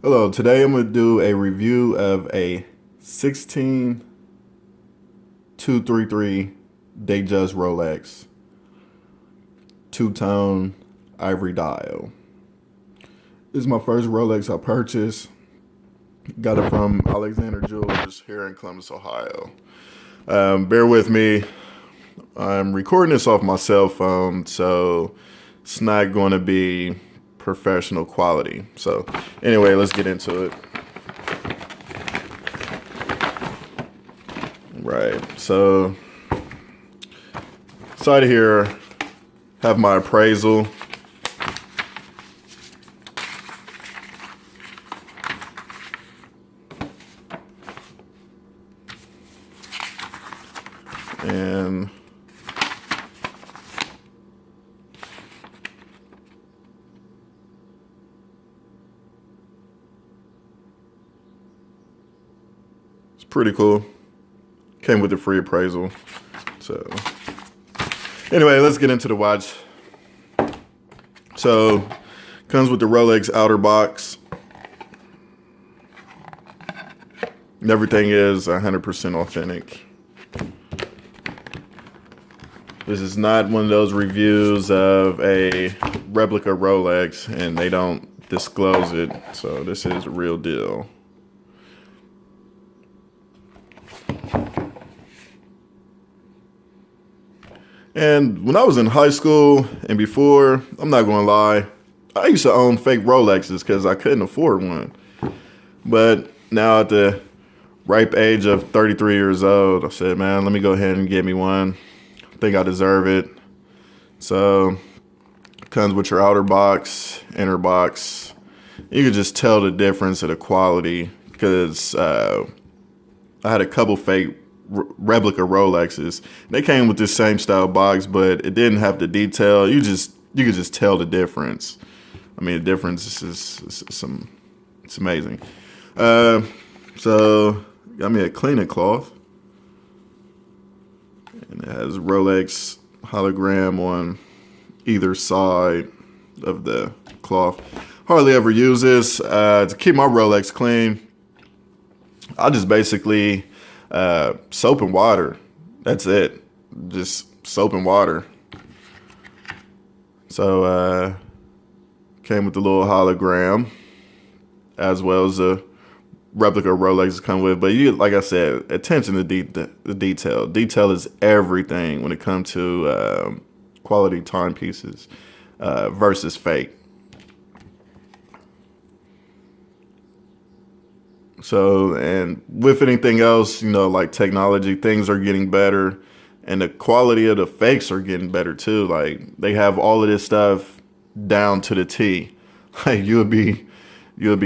Hello, today I'm going to do a review of a 16233 Datejust Rolex two-tone ivory dial. This is my first Rolex I purchased. Got it from Alexander Jewelers here in Columbus, Ohio. Bear with me. I'm recording this off my cell phone, so it's not going to be professional quality. So anyway, let's get into it. Right, so side here have my appraisal. And it's pretty cool. Came with a free appraisal. So anyway, let's get into the watch. So comes with the Rolex outer box. And everything is 100% authentic. This is not one of those reviews of a replica Rolex and they don't disclose it. So this is a real deal. And when I was in high school and before, I'm not gonna lie, I used to own fake Rolexes because I couldn't afford one. But now at the ripe age of 33 years old, I said, man, let me go ahead and get me one. I think I deserve it. So it comes with your outer box, inner box. You can just tell the difference of the quality because I had a couple fake replica Rolexes. They came with this same style box, but it didn't have the detail. You could just tell the difference. I mean, the difference is it's amazing. So got me a cleaning cloth, and it has Rolex hologram on either side of the cloth. Hardly ever use this. To keep my Rolex clean, I just basically soap and water. That's it. Just soap and water. So came with the little hologram as well as the replica Rolexes come with. But you, like I said, attention to the detail. Detail is everything when it comes to quality timepieces versus fake. So, and with anything else, you know, like technology, things are getting better and the quality of the fakes are getting better too. Like they have all of this stuff down to the T. Like you'll be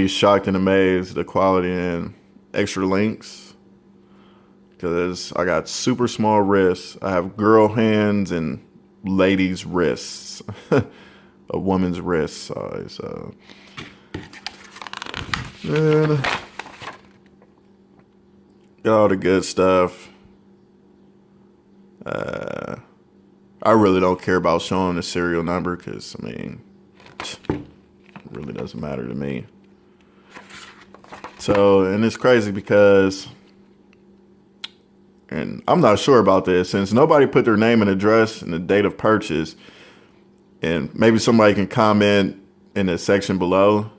shocked and amazed at the quality and extra links. Because I got super small wrists. I have girl hands and ladies' wrists. A woman's wrist size. So. And got all the good stuff. I really don't care about showing the serial number because, I mean, it really doesn't matter to me. So, and it's crazy because, and I'm not sure about this, since nobody put their name and address and the date of purchase, and maybe somebody can comment in the section below,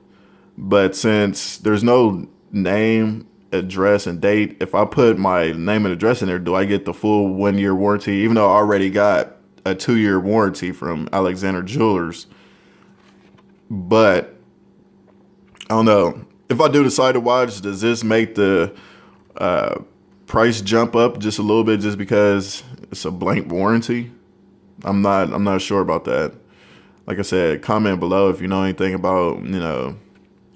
but since there's no name, address, and date, if I put my name and address in there, do I get the full 1-year warranty, even though I already got a 2-year warranty from Alexander Jewelers? But I don't know. If I do decide to watch, does this make the price jump up just a little bit just because it's a blank warranty? I'm not sure about that. Like I said, comment below if you know anything about, you know,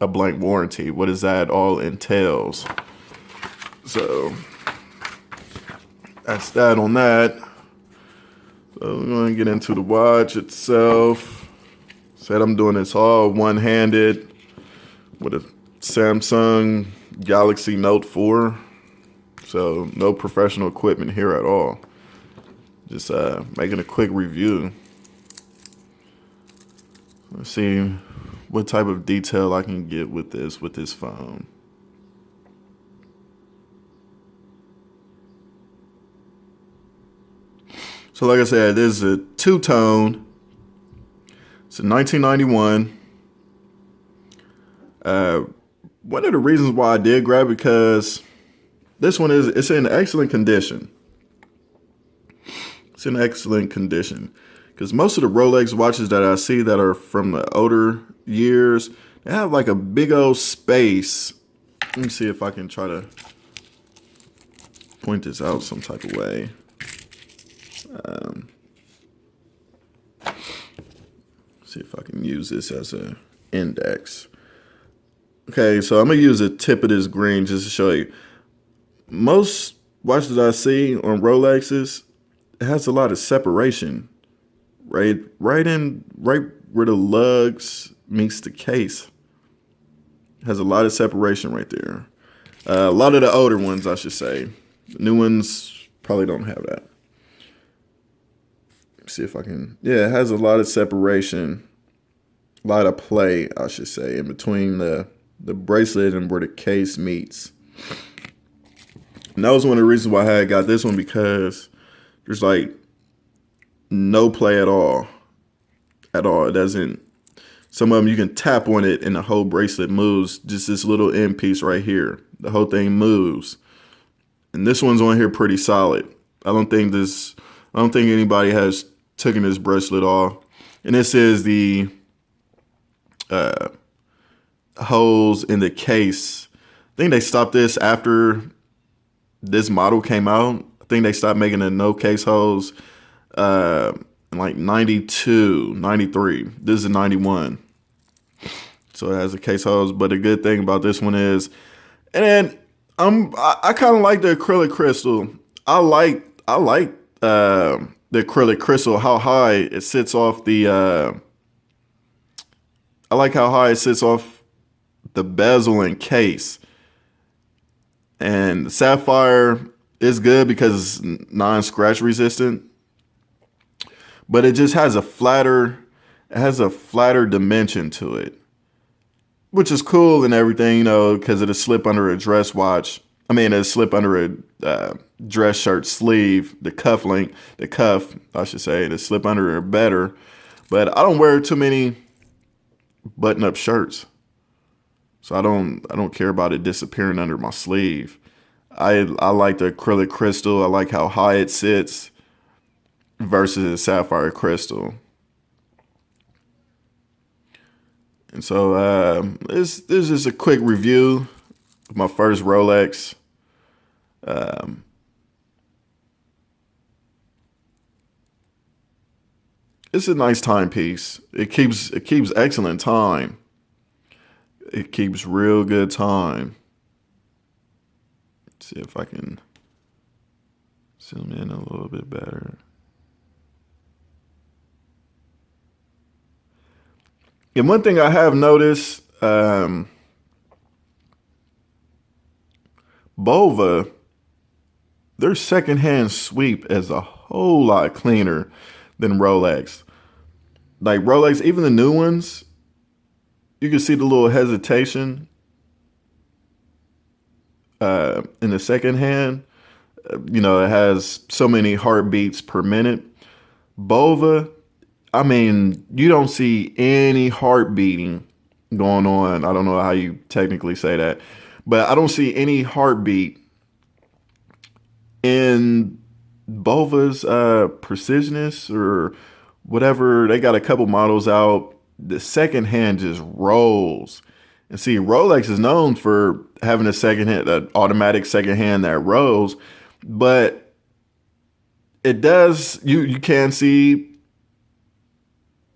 a blank warranty. What does that all entails? So that's that on that. So we're going to get into the watch itself. Said I'm doing this all one-handed with a Samsung Galaxy Note 4. So no professional equipment here at all. Just making a quick review. Let's see what type of detail I can get with this phone. So like I said, this is a two-tone. It's a 1991. One of the reasons why I did grab it, because this one it's in excellent condition. It's in excellent condition. Because most of the Rolex watches that I see that are from the older years, they have like a big old space. Let me see if I can try to point this out some type of way. See if I can use this as an index. Okay, so I'm going to use the tip of this green just to show you. Most watches I see on Rolexes, it has a lot of separation. Right where the lugs meets the case. It has a lot of separation right there. A lot of the older ones, I should say. The new ones probably don't have that. Let's see if I can. Yeah, it has a lot of separation. A lot of play, I should say, in between the bracelet and where the case meets. And that was one of the reasons why I had got this one, because there's like no play at all. At all. It doesn't. Some of them you can tap on it and the whole bracelet moves. Just this little end piece right here. The whole thing moves. And this one's on here pretty solid. I don't think anybody has taken this bracelet off. And this is the holes in the case. I think they stopped this after this model came out. I think they stopped making the no case holes in like 92, 93. This is a 91. So it has the case holes. But the good thing about this one is, and then I kind of like the acrylic crystal. I like the acrylic crystal, how high it sits off the I like how high it sits off the bezel and case. And the sapphire is good because it's non-scratch resistant. But it just has a flatter dimension to it. Which is cool and everything, you know, because it'll slip under a dress watch. I mean, it'll slip under a dress shirt sleeve, the cuff, I should say. It'll slip under it better. But I don't wear too many button-up shirts. So I don't care about it disappearing under my sleeve. I like the acrylic crystal. I like how high it sits versus the sapphire crystal. And so this is just a quick review of my first Rolex. It's a nice timepiece. It keeps excellent time. It keeps real good time. Let's see if I can zoom in a little bit better. And one thing I have noticed, Bova, their secondhand sweep is a whole lot cleaner than Rolex. Like Rolex, even the new ones, you can see the little hesitation in the second hand. You know, it has so many heartbeats per minute. Bova, I mean, you don't see any heart beating going on. I don't know how you technically say that, but I don't see any heartbeat in Bova's Precisionist or whatever. They got a couple models out. The second hand just rolls. And see, Rolex is known for having a second hand, an automatic second hand that rolls, but it does, you can see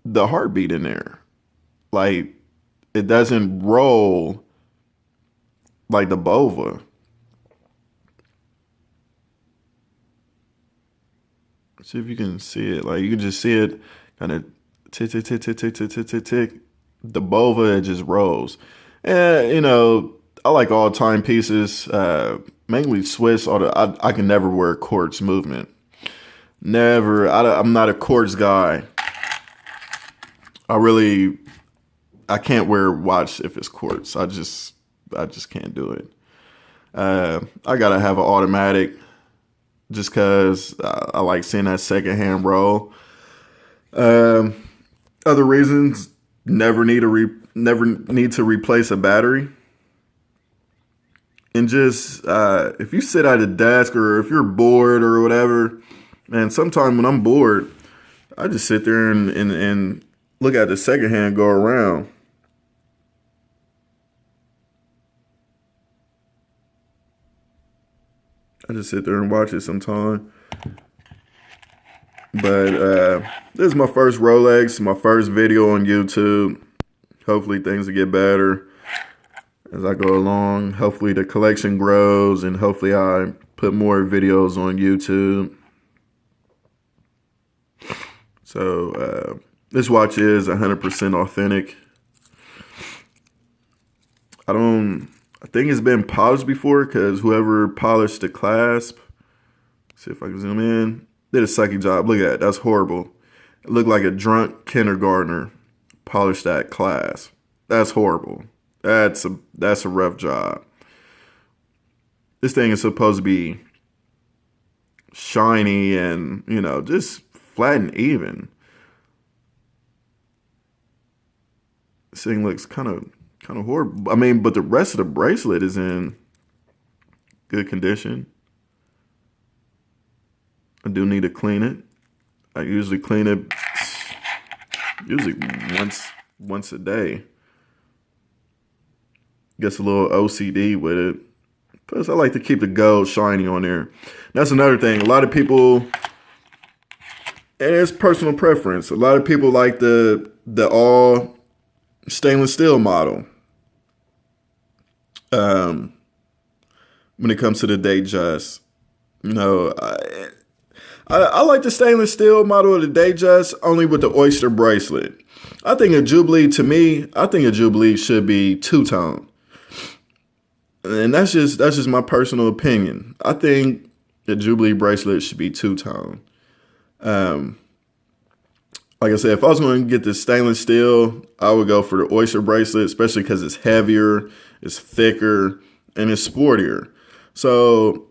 the heartbeat in there. Like, it doesn't roll like the Bova. See if you can see it. Like, you can just see it kind of tick, tick, tick, tick, tick, tick, tick, tick, tick. The Bova, it just rolls. And, you know, I like all timepieces, mainly Swiss. I can never wear quartz movement. Never. I'm not a quartz guy. I I can't wear a watch if it's quartz. I just can't do it. I gotta have an automatic just because I like seeing that secondhand roll. Other reasons: never need to replace a battery. And just if you sit at a desk or if you're bored or whatever, man, sometimes when I'm bored, I just sit there and look at the secondhand go around. I just sit there and watch it sometime. But this is my first Rolex, my first video on YouTube. Hopefully things will get better as I go along. Hopefully the collection grows, and hopefully I put more videos on YouTube. So this watch is 100% authentic. I think it's been polished before because whoever polished the clasp, see if I can zoom in, did a sucky job. Look at that. That's horrible. It looked like a drunk kindergartner polished that clasp. That's horrible. That's a rough job. This thing is supposed to be shiny and, just flat and even. This thing looks kind of horrible. I mean, but the rest of the bracelet is in good condition. I do need to clean it. I usually clean it once a day. Gets a little OCD with it. Plus, I like to keep the gold shiny on there. That's another thing. A lot of people, and it's personal preference. A lot of people like the all stainless steel model. When it comes to the datejust, I like the stainless steel model of the datejust only with the oyster bracelet. I think a Jubilee should be two-tone. And that's just my personal opinion. I think the Jubilee bracelet should be two-tone. Like I said, if I was going to get the stainless steel, I would go for the oyster bracelet, especially because it's heavier, it's thicker, and it's sportier. So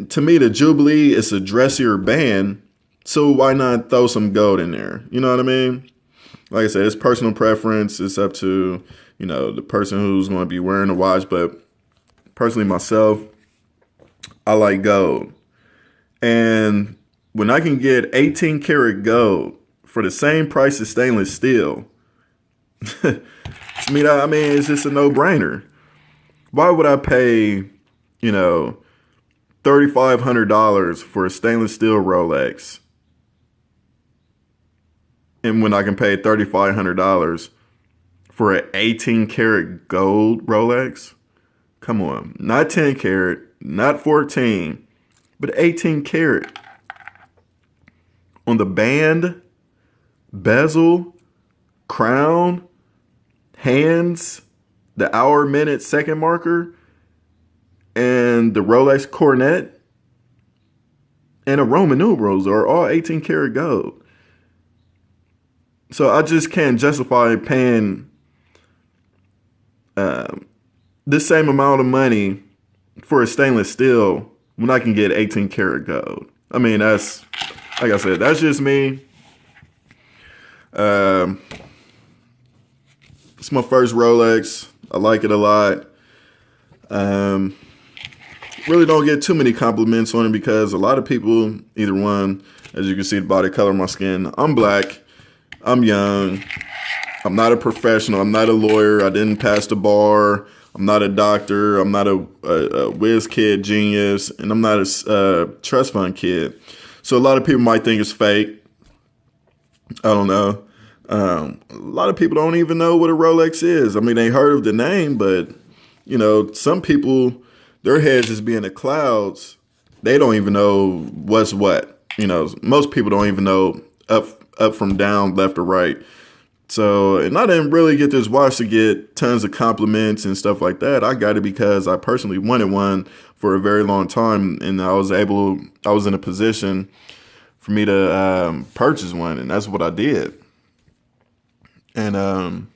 to me, the Jubilee is a dressier band, so why not throw some gold in there? You know what I mean? Like I said, it's personal preference. It's up to, the person who's going to be wearing the watch. But personally, myself, I like gold. And when I can get 18 karat gold for the same price as stainless steel, to me, it's just a no-brainer. Why would I pay, $3,500 for a stainless steel Rolex, and when I can pay $3,500 for an 18 karat gold Rolex? Come on, not 10 karat, not 14, but 18 karat. On the band, bezel, crown, hands, the hour, minute, second marker, and the Rolex coronet, and the Roman numerals are all 18 karat gold. So I just can't justify paying this same amount of money for a stainless steel when I can get 18 karat gold. I mean, that's, like I said, that's just me. It's my first Rolex. I like it a lot. Really don't get too many compliments on it because a lot of people, either one, as you can see by the color of my skin, I'm black, I'm young, I'm not a professional, I'm not a lawyer, I didn't pass the bar, I'm not a doctor, I'm not a whiz kid genius, and I'm not a trust fund kid. So a lot of people might think it's fake. I don't know. A lot of people don't even know what a Rolex is. I mean, they heard of the name, but, some people, their heads just be in the clouds. They don't even know what's what. Most people don't even know up from down, left or right. So, and I didn't really get this watch to get tons of compliments and stuff like that. I got it because I personally wanted one for a very long time, and I was in a position for me to purchase one, and that's what I did. And